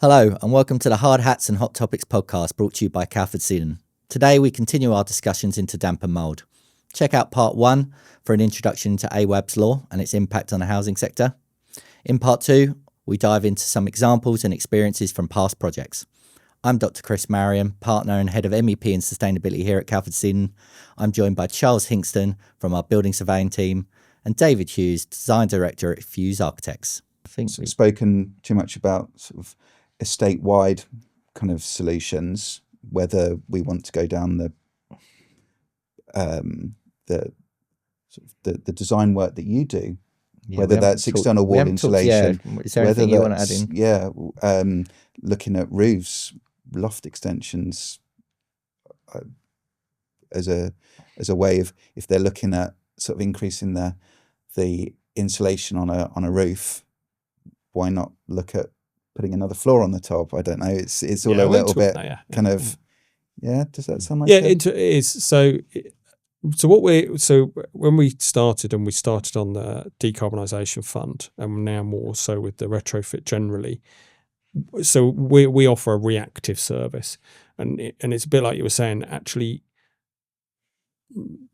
Hello and welcome to the Hard Hats and Hot Topics podcast brought to you by calfordseaden. Today we continue our discussions into damp and mould. Check out part 1 for an introduction to Awaab's law and its impact on the housing sector. In part 2 we dive into some examples and experiences from past projects. I'm Dr Christopher Marien, partner and head of MEP and sustainability here at calfordseaden. I'm joined by Charles Hingston from our Building Surveying team and David Hughes, design director at Hughes Architects. I think we've spoken too much about sort of estate-wide kind of solutions, whether we want to go down the design work that you do, whether that's external wall insulation, is there anything you want to add in? Looking at roofs, loft extensions, as a way of, if they're looking at sort of increasing the insulation on a roof, why not look at putting another floor on the top? I don't know. It's all a little bit kind of. Yeah, does that sound like it is. So when we started on the decarbonisation fund, and now more so with the retrofit generally. So we offer a reactive service, and it's a bit like you were saying. Actually,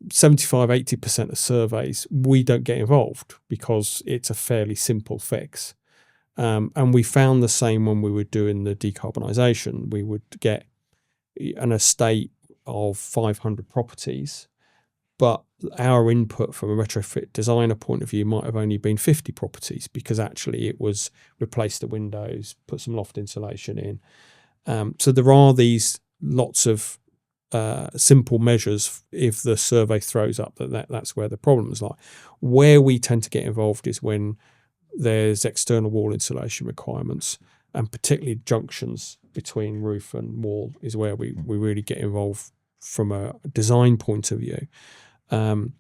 75-80% of surveys we don't get involved because it's a fairly simple fix. And we found the same when we were doing the decarbonisation. We would get an estate of 500 properties, but our input from a retrofit designer point of view might have only been 50 properties because actually it was replace the windows, put some loft insulation in. So there are these lots of simple measures if the survey throws up that's where the problems lie. Where we tend to get involved is when there's external wall insulation requirements, and particularly junctions between roof and wall is where we really get involved from a design point of view. And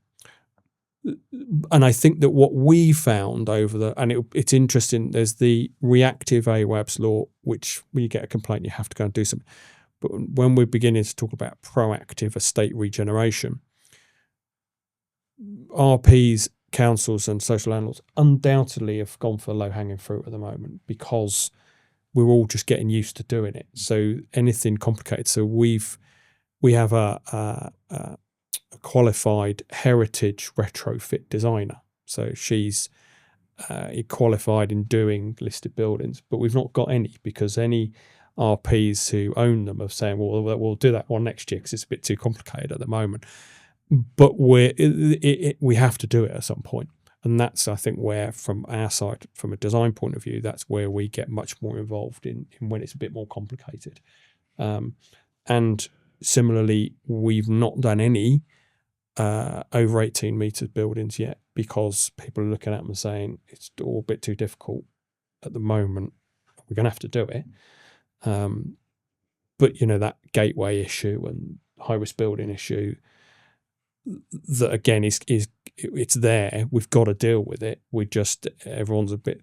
I think that what we found it's interesting, there's the reactive Awaab's law, which when you get a complaint, you have to go and do something. But when we're beginning to talk about proactive estate regeneration, RPs, councils and social landlords undoubtedly have gone for low-hanging fruit at the moment because we're all just getting used to doing it. So anything complicated. So we have a qualified heritage retrofit designer. So she's qualified in doing listed buildings, but we've not got any because any RPs who own them are saying, well, we'll do that one next year because it's a bit too complicated at the moment. But we have to do it at some point. And that's, I think, where from our side, from a design point of view, that's where we get much more involved in when it's a bit more complicated. And similarly, we've not done any over 18 metres buildings yet because people are looking at them and saying it's all a bit too difficult at the moment. We're going to have to do it. But, that gateway issue and high-risk building issue, that again is it's there. We've got to deal with it. Everyone's a bit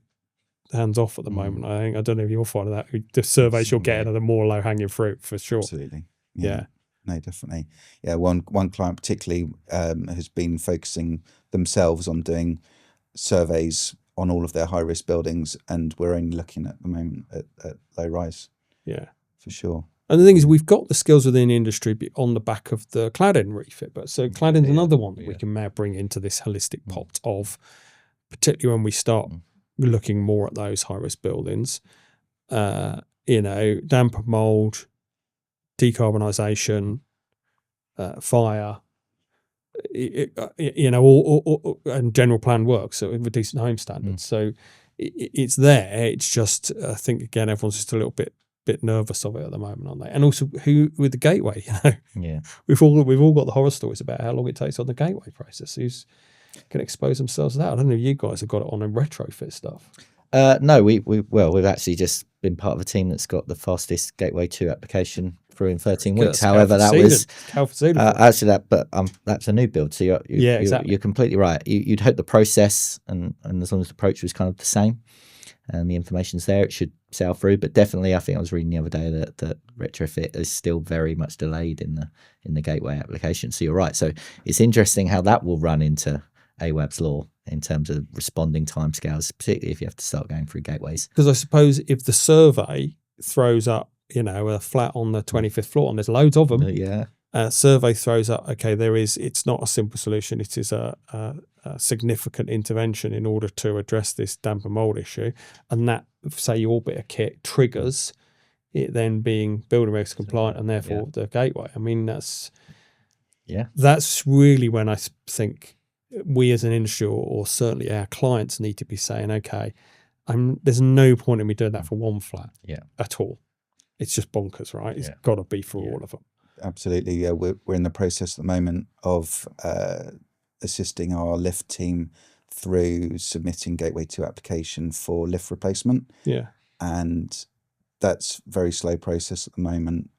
hands off at the moment. I don't know if you're finding that. The surveys you're getting are the more low hanging fruit for sure. Absolutely. Yeah. No, definitely. Yeah. One client particularly has been focusing themselves on doing surveys on all of their high risk buildings, and we're only looking at the moment at low rise. Yeah, for sure. And the thing is, we've got the skills within the industry on the back of the cladding refit. But so cladding's another one that we can now bring into this holistic pot of, particularly when we start looking more at those high-risk buildings, damp and mould, decarbonisation, fire, and general plan work, so with decent home standards. So it's there. It's just, I think, again, everyone's just a little bit nervous of it at the moment, aren't they? And also, who with the gateway, we've all got the horror stories about how long it takes on the gateway process. Who's can expose themselves to that? I don't know if you guys have got it on a retrofit stuff. No, we've actually just been part of a team that's got the fastest Gateway 2 application through in 13 weeks. However, that was actually that's a new build. So you're completely right. You'd hope the process and as long as the approach was kind of the same, and the information's there, it should sail through. But definitely, I think I was reading the other day that retrofit is still very much delayed in the Gateway application. So you're right. So it's interesting how that will run into Awaab's law in terms of responding timescales, particularly if you have to start going through gateways. Because I suppose if the survey throws up, a flat on the 25th floor, and there's loads of them. Survey throws up, okay, it's not a simple solution. It is a significant intervention in order to address this damp and mould issue. And that, say, your bit of kit triggers it then being building regs compliant and therefore the gateway. I mean, that's really when I think we as an industry, or certainly our clients, need to be saying, okay, there's no point in me doing that for one flat at all. It's just bonkers, right? It's got to be for all of them. Absolutely. Yeah, we're in the process at the moment of assisting our lift team through submitting Gateway 2 application for lift replacement. Yeah. And that's a very slow process at the moment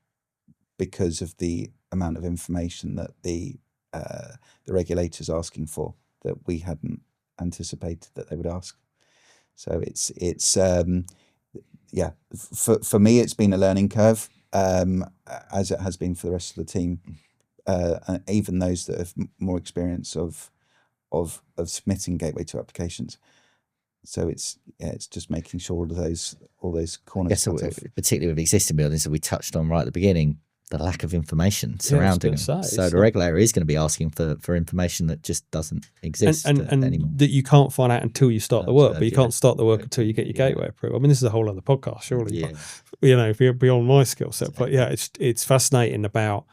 because of the amount of information that the regulator's asking for that we hadn't anticipated that they would ask. So it's for me, it's been a learning curve, as it has been for the rest of the team, and even those that have more experience of submitting Gateway 2 applications. So it's just making sure all those corners. So particularly with existing buildings that we touched on right at the beginning, the lack of information surrounding them. So the regulator is going to be asking for information that just doesn't exist and anymore. That you can't find out until you start the work, but you can't start the work until you get your gateway approved. I mean, this is a whole other podcast, surely. Yeah. But, if you're beyond my skill set. But it's fascinating about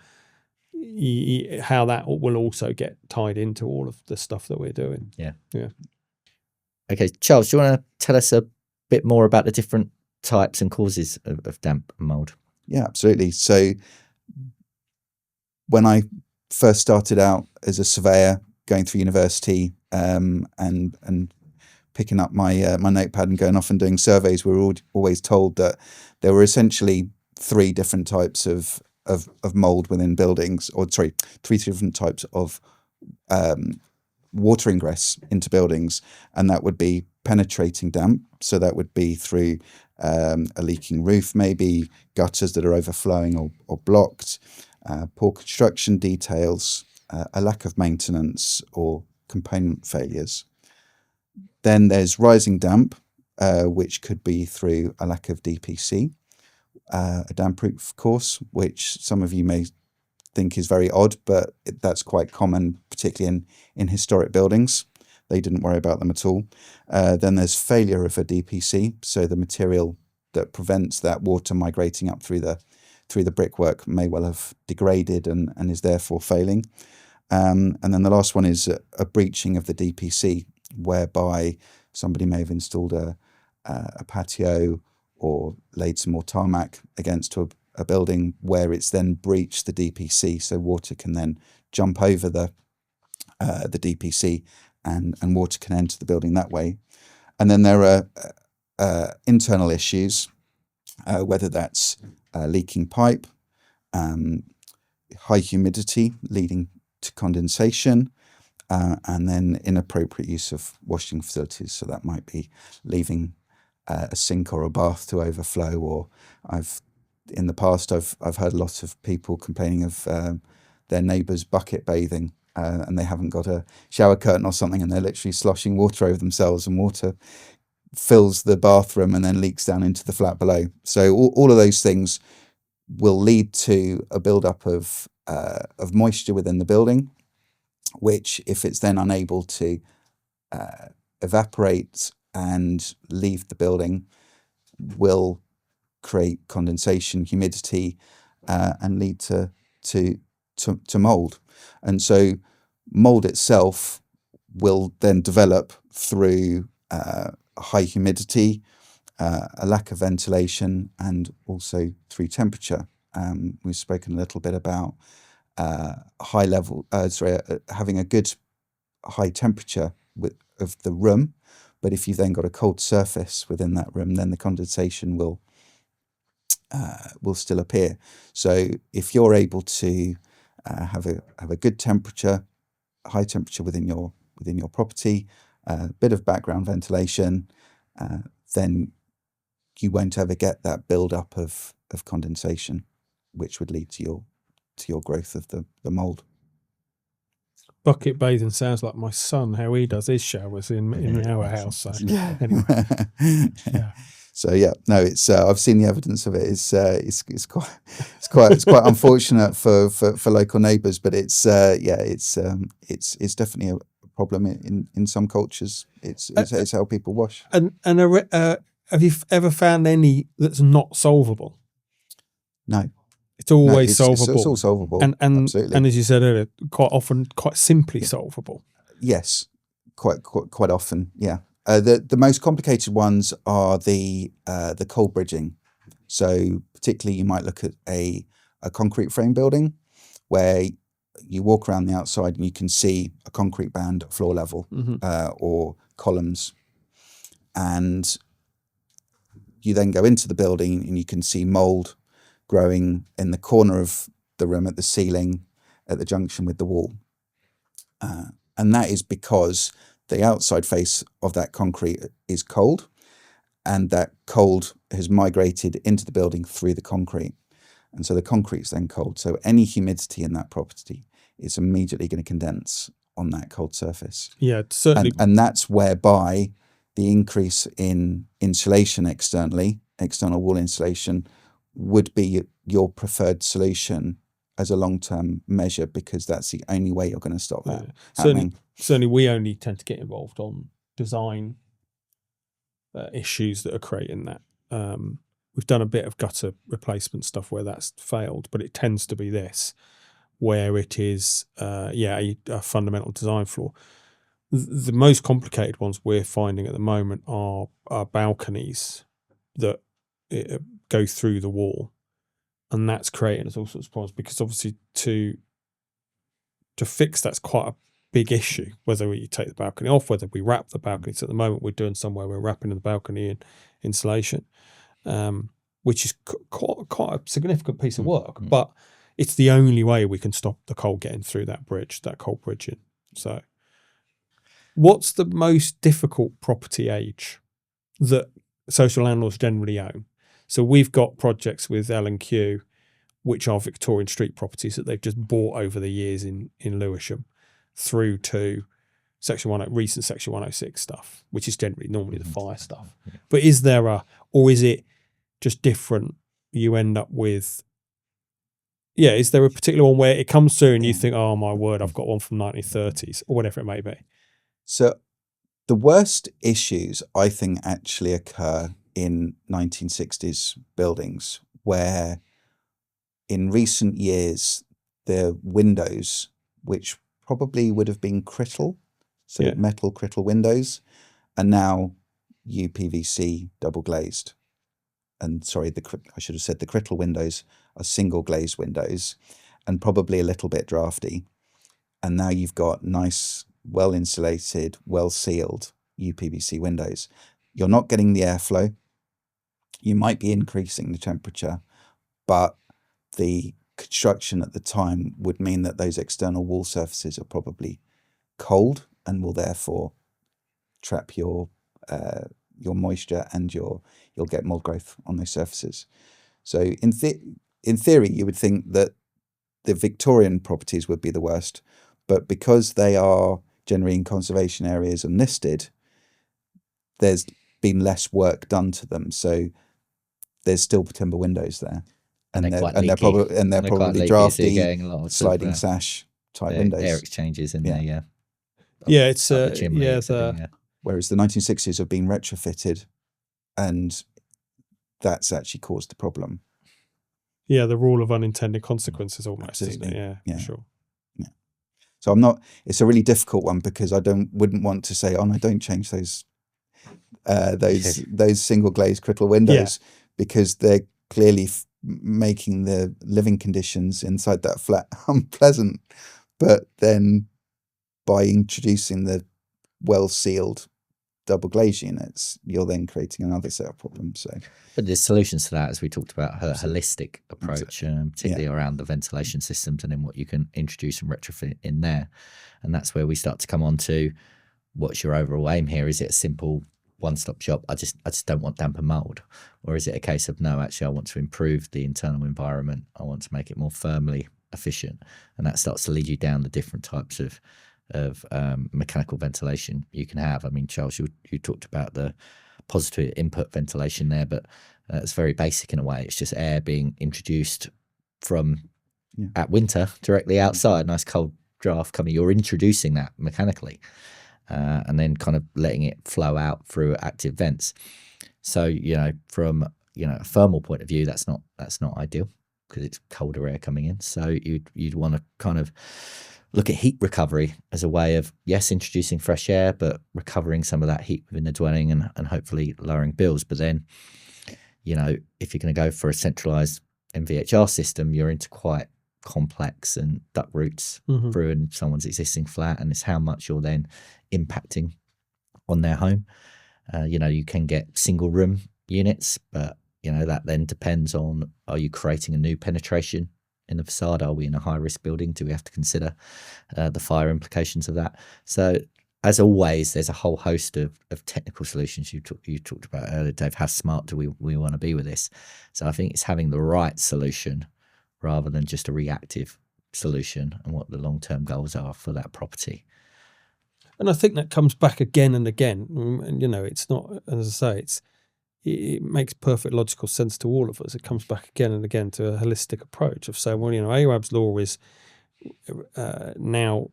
how that will also get tied into all of the stuff that we're doing. Yeah. Yeah. Okay, Charles, do you want to tell us a bit more about the different types and causes of damp and mould? Yeah, absolutely. So when I first started out as a surveyor, going through university, and picking up my my notepad and going off and doing surveys, we were always told that there were essentially three different types of mould within buildings, three different types of water ingress into buildings, and that would be penetrating damp. So that would be through a leaking roof, maybe gutters that are overflowing or blocked, poor construction details, a lack of maintenance, or component failures. Then there's rising damp, which could be through a lack of DPC, a damp proof course, which some of you may think is very odd, but that's quite common, particularly in historic buildings. They didn't worry about them at all. Then there's failure of a DPC, so the material that prevents that water migrating up through the brickwork may well have degraded and is therefore failing. And then the last one is a breaching of the DPC, whereby somebody may have installed a patio or laid some more tarmac against a building where it's then breached the DPC, so water can then jump over the DPC and water can enter the building that way. And then there are internal issues, whether that's leaking pipe, high humidity leading to condensation, and then inappropriate use of washing facilities. So that might be leaving a sink or a bath to overflow, or in the past I've heard a lot of people complaining of their neighbours bucket bathing, and they haven't got a shower curtain or something, and they're literally sloshing water over themselves, and water fills the bathroom and then leaks down into the flat below. So all of those things will lead to a build-up of moisture within the building, which, if it's then unable to evaporate and leave the building, will create condensation, humidity, and lead to mould. And so mould itself will then develop through high humidity, a lack of ventilation, and also through temperature. We've spoken a little bit about having a good high temperature of the room, but if you've then got a cold surface within that room, then the condensation will still appear. So if you're able to have a good temperature, high temperature within your property, a bit of background ventilation, then you won't ever get that build up of condensation, which would lead to your growth of the mould. Bucket bathing sounds like my son, how he does his showers in our house. So anyway. Yeah. So yeah, no, it's I've seen the evidence of it. It's quite unfortunate for local neighbours, but it's definitely a problem in some cultures. It's how people wash. And have you ever found any that's not solvable? No. It's always solvable. It's all solvable. And absolutely. And as you said earlier, quite often, quite simply solvable. Yes, quite often. Yeah. The most complicated ones are the cold bridging. So particularly, you might look at a concrete frame building where you walk around the outside and you can see a concrete band at floor level, or columns, and you then go into the building and you can see mould growing in the corner of the room, at the ceiling, at the junction with the wall. And that is because the outside face of that concrete is cold, and that cold has migrated into the building through the concrete. And so the concrete is then cold. So any humidity in that property is immediately going to condense on that cold surface. Yeah, certainly. And that's whereby the increase in insulation external wall insulation, would be your preferred solution as a long-term measure, because that's the only way you're going to stop that happening. Certainly, we only tend to get involved on design issues that are creating that. We've done a bit of gutter replacement stuff where that's failed, but it tends to be this, where it is, a fundamental design flaw. The most complicated ones we're finding at the moment are balconies that go through the wall, and that's creating us all sorts of problems, because obviously to fix that's quite a big issue, whether you take the balcony off, whether we wrap the balcony. So at the moment we're doing somewhere we're wrapping the balcony in insulation, which is quite a significant piece of work, but it's the only way we can stop the cold getting through that cold bridging. So what's the most difficult property age that social landlords generally own? So we've got projects with L&Q, which are Victorian street properties that they've just bought over the years in Lewisham, through to recent Section 106 stuff, which is normally the fire stuff. But is there or is it just different? You end up with, is there a particular one where it comes through and you think, oh my word, I've got one from 1930s or whatever it may be? So the worst issues, I think, actually occur in 1960s buildings, where in recent years the windows, which probably would have been crittle, metal crittle windows, are now UPVC double glazed. And sorry, I should have said the crittle windows are single glazed windows and probably a little bit drafty. And now you've got nice, well insulated, well sealed UPVC windows. You're not getting the airflow. You might be increasing the temperature, but the construction at the time would mean that those external wall surfaces are probably cold and will therefore trap your moisture, and you'll get mold growth on those surfaces. So in theory, you would think that the Victorian properties would be the worst, but because they are generally in conservation areas and listed, there's been less work done to them. So there's still timber windows there, and they're probably drafty, sliding sash type windows. Air exchanges in there, Whereas the 1960s have been retrofitted, and that's actually caused the problem. Yeah, the rule of unintended consequences almost, isn't it? Yeah, sure. Yeah. So it's a really difficult one, because I wouldn't want to say, oh no, don't change those single glazed crittle windows, because they're clearly making the living conditions inside that flat unpleasant. But then by introducing the well sealed double glazed units, you're then creating another set of problems. So, but there's solutions to that, as we talked about, a holistic approach, particularly around the ventilation systems, and then what you can introduce and retrofit in there. And that's where we start to come on to, what's your overall aim here? Is it a simple one-stop shop? I just don't want damp and mould, or is it a case of, no, actually I want to improve the internal environment, I want to make it more firmly efficient, and that starts to lead you down the different types of mechanical ventilation you can have. I mean, Charles, you talked about the positive input ventilation there, but it's very basic in a way. It's just air being introduced from at winter directly outside, nice cold draft coming. You're introducing that mechanically, and then kind of letting it flow out through active vents. So from a thermal point of view, that's not ideal because it's colder air coming in. So you'd want to kind of look at heat recovery as a way of, yes, introducing fresh air, but recovering some of that heat within the dwelling and hopefully lowering bills. But then, if you're going to go for a centralized MVHR system, you're into quite complex and duct routes through in someone's existing flat, and it's how much you're then impacting on their home. You can get single room units, but that then depends on, are you creating a new penetration in the facade? Are we in a high risk building? Do we have to consider the fire implications of that? So as always, there's a whole host of technical solutions you talked about earlier, Dave. How smart do we want to be with this? So I think it's having the right solution rather than just a reactive solution, and what the long-term goals are for that property. And I think that comes back again and again. And, it's not, as I say, it makes perfect logical sense to all of us. It comes back again and again to a holistic approach of saying, well, Awaab's law is now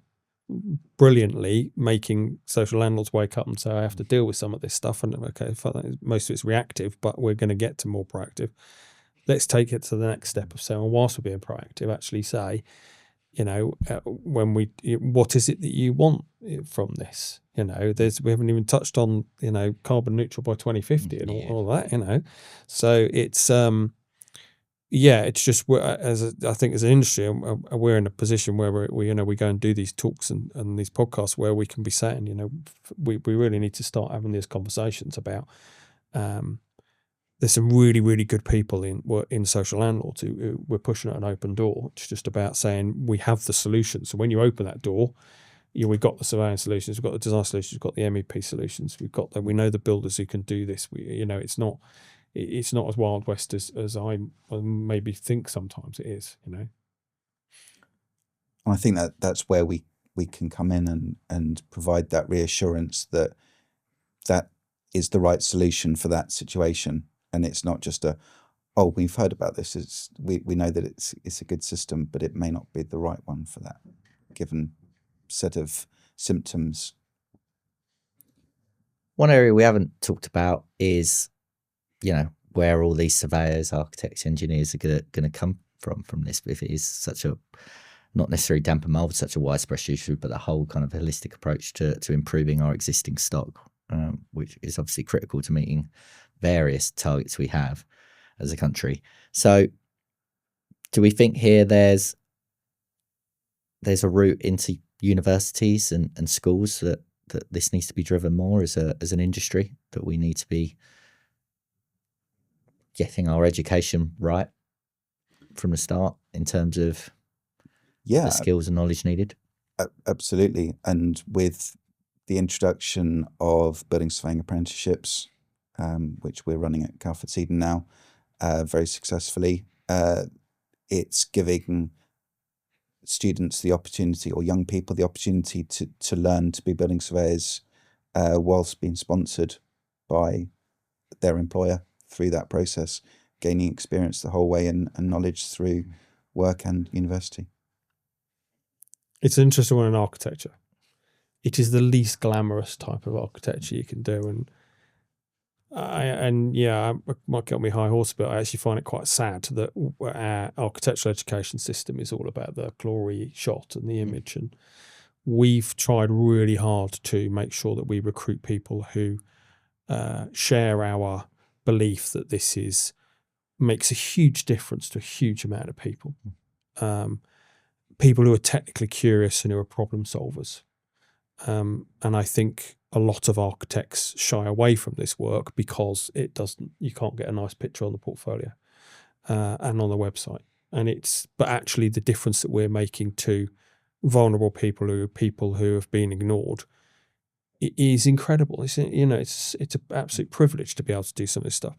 brilliantly making social landlords wake up and say, I have to deal with some of this stuff. And okay, most of it's reactive, but we're going to get to more proactive. Let's take it to the next step of saying, well, whilst we're being proactive, actually say, what is it that you want from this? We haven't even touched on, carbon neutral by 2050 and all that, So it's, it's just, I think as an industry, we're in a position where we go and do these talks and these podcasts where we can be saying, we really need to start having these conversations about, there's some really, really good people in social landlords who we're pushing at an open door. It's just about saying we have the solution. So when you open that door, we've got the surveying solutions, we've got the design solutions, we've got the MEP solutions, we know the builders who can do this. It's not as Wild West as I maybe think sometimes it is. And I think that's where we can come in and provide that reassurance that is the right solution for that situation. And it's not just we've heard about this. We know that it's a good system, but it may not be the right one for that given set of symptoms. One area we haven't talked about is, where all these surveyors, architects, engineers are going to come from this. If it is such a, not necessarily damp and mould, such a widespread issue, but the whole kind of holistic approach to improving our existing stock, which is obviously critical to meeting various targets we have as a country. So do we think here there's a route into universities and schools that this needs to be driven more as an industry, that we need to be getting our education right from the start in terms of the skills and knowledge needed? Absolutely. And with the introduction of building surveying apprenticeships, which we're running at Calfordseaden now, very successfully, it's giving students the opportunity, or young people the opportunity to learn to be building surveyors whilst being sponsored by their employer through that process, gaining experience the whole way and knowledge through work and university. It's an interesting one in architecture. It is the least glamorous type of architecture you can do, and I might get on my high horse, but I actually find it quite sad that our architectural education system is all about the glory shot and the image. And we've tried really hard to make sure that we recruit people who share our belief that this makes a huge difference to a huge amount of people. People who are technically curious and who are problem solvers. And I think a lot of architects shy away from this work because you can't get a nice picture on the portfolio and on the website. But actually the difference that we're making to vulnerable people who have been ignored, it is incredible. It's an absolute privilege to be able to do some of this stuff.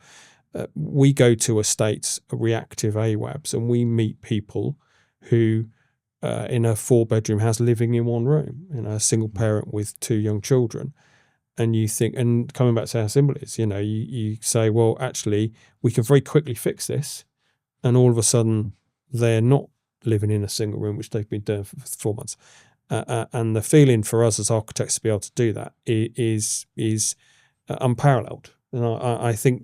We go to estates, reactive Awaabs, and we meet people who in a 4-bedroom house living in one room, a single parent with 2 young children. and you think, and coming back to how simple it is, you say, well, actually, we can very quickly fix this, and all of a sudden they're not living in a single room, which they've been doing for 4 months. And the feeling for us as architects to be able to do that is unparalleled. And I think,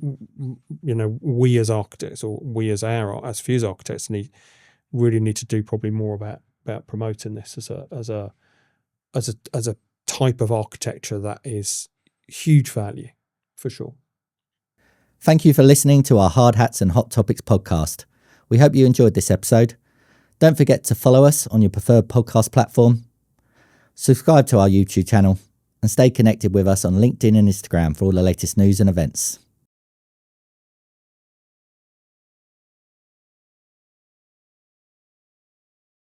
we as architects, or we as Fuse architects, really need to do probably more about promoting this as a type of architecture that is huge value, for sure. Thank you for listening to our Hard Hats and Hot Topics podcast. We hope you enjoyed this episode. Don't forget to follow us on your preferred podcast platform, subscribe to our YouTube channel, and stay connected with us on LinkedIn and Instagram for all the latest news and events.